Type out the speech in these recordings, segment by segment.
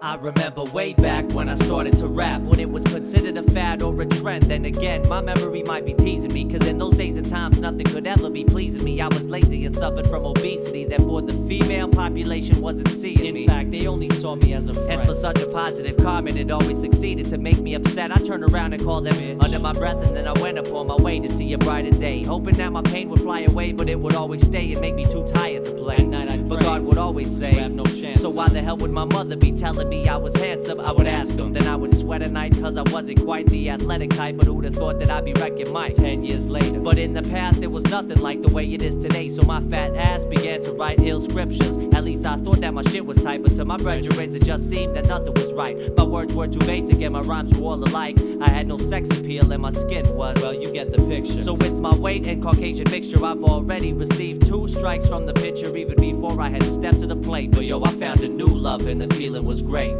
I remember way back when I started to rap, when it was considered a fad or a trend. Then again, my memory might be teasing me, cause in those days and times nothing could ever be pleasing me. I was lazy and suffered from obesity, therefore the female population wasn't seeing me. In fact, they only saw me as a friend. And for such a positive comment, it always succeeded to make me upset. I turned around and called them bitch under my breath, and then I went upon my way to see a brighter day, hoping that my pain would fly away, but it would always stay and make me too tired to play. At night I'd pray, but God would always say, you have no chance. So why the hell would my mother be telling me I was handsome? I would ask them, then I would sweat at night cause I wasn't quite the athletic type. But who'd have thought that I'd be wrecking mics 10 years later? But in the past it was nothing like the way it is today, so my fat ass began to write ill scriptures. At least I thought that my shit was tight, but to my brethren it just seemed that nothing was right. My words were too basic and my rhymes were all alike. I had no sex appeal and my skin was, well, you get the picture. So with my weight and Caucasian mixture, I've already received 2 strikes from the pitcher even before I had stepped to the plate. But yo, I found a new love and the feeling was great.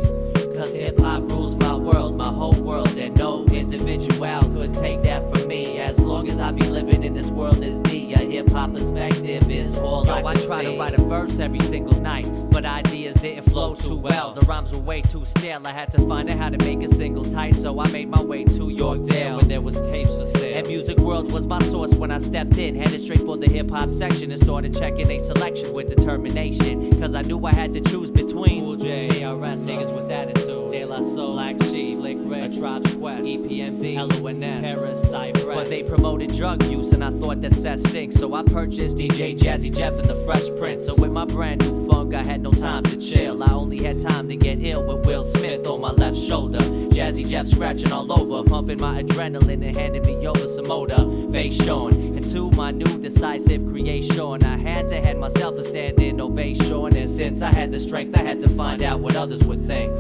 Cause hip-hop rules my world, my whole world, and no individual could take that from me. As long as I be living in this world as me, a hip-hop perspective is all I try to write a verse every single night, but ideas didn't flow too well. The rhymes were way too stale, I had to find out how to make a single tight. So I made my way to Yorkdale, where there was tapes for sale. And Music World was my source when I stepped in, headed straight for the hip-hop section and started checking a selection with determination. Cause I knew I had to choose between Cool J, KRS, niggas with attitude, De La Soul, Black Sheep, Slick Rick, A Tribe's Quest, EPMD, LONS, Paris, Cypress. But they promoted drug use and I thought that set stinks, so I purchased DJ Jazzy Jeff and the Fresh Prince. So with my brand new funk, I had no time to chill. I only had time to get ill with Will Smith on my left shoulder, Jazzy Jeff scratching all over, pumping my adrenaline and handing me over some motivation. And to my new decisive creation, I had to hand myself a standing ovation. And since I had the strength, I had to find out what others would think.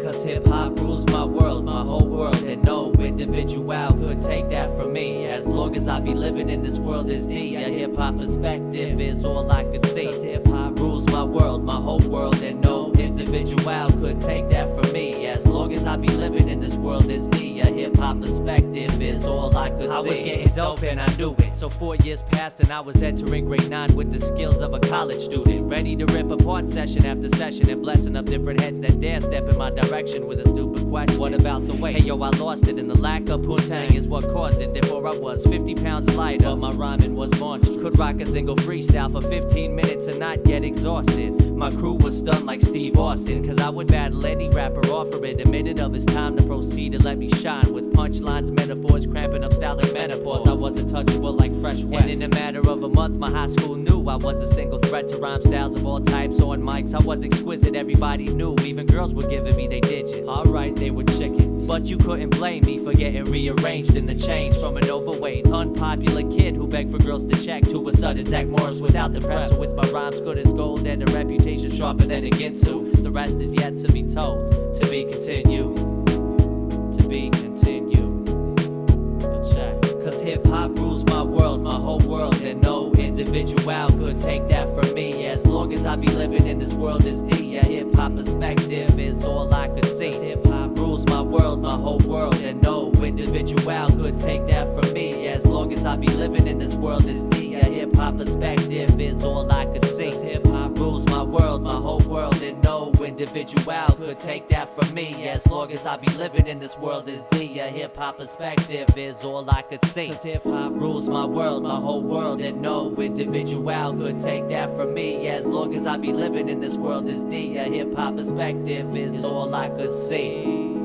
Cause hip-hop rules my world, my whole world, and no individual could take that from me. As long as I be living in this world as D, a hip-hop perspective is all I could see. Cause hip-hop rules my world, my whole world, and no individual could take that from me. As long as I be living in this world as D, a hip-hop perspective is all I could see. I was getting dope and I knew it, so 4 years passed and I was entering grade 9 with the skills of a college student, ready to rip apart session after session and blessing up different heads that dare step in my direction with a stupid question. What about the weight? Hey yo, I lost it, and the lack of putang is what caused it. Therefore I was 50 pounds lighter, but my rhyming was monstrous. Could rock a single freestyle for 15 minutes and not get exhausted. My crew was stunned like Steve Austin, cause I would battle any rapper offer it a minute of his time to proceed and let me shine with punchlines, metaphors, cramping up styles like menopause. I was untouchable like Fresh West, and in a matter of a month my high school knew I was a single threat to rhyme styles of all types. On mics I was exquisite, everybody knew, even girls were giving me they digits. Alright, they were chickens, but you couldn't blame me for getting rearranged in the change from an overweight, unpopular kid who begged for girls to check to a sudden Zach Morris without the prep. So with my rhymes good as gold and a reputation sharper than a Ginsu, the rest is yet to be told, to be continued, to be continued. Cause hip-hop rules my world, my whole world, and no individual could take that from me. As long as I be living in this world as D, a hip-hop perspective is all I could see. Hip-hop rules my world, my whole world, and no individual could take that from me. As long as I be living in this world as D, a hip-hop perspective is all I could see. Hip-hop rules my world, my whole world, and no individual could take that from me. As long as I be living in this world as D, a hip-hop perspective is all I could see. Cause hip-hop rules my world, my whole world, and no individual could take that from me. As long as I be living in this world as D, a hip-hop perspective is all I could see.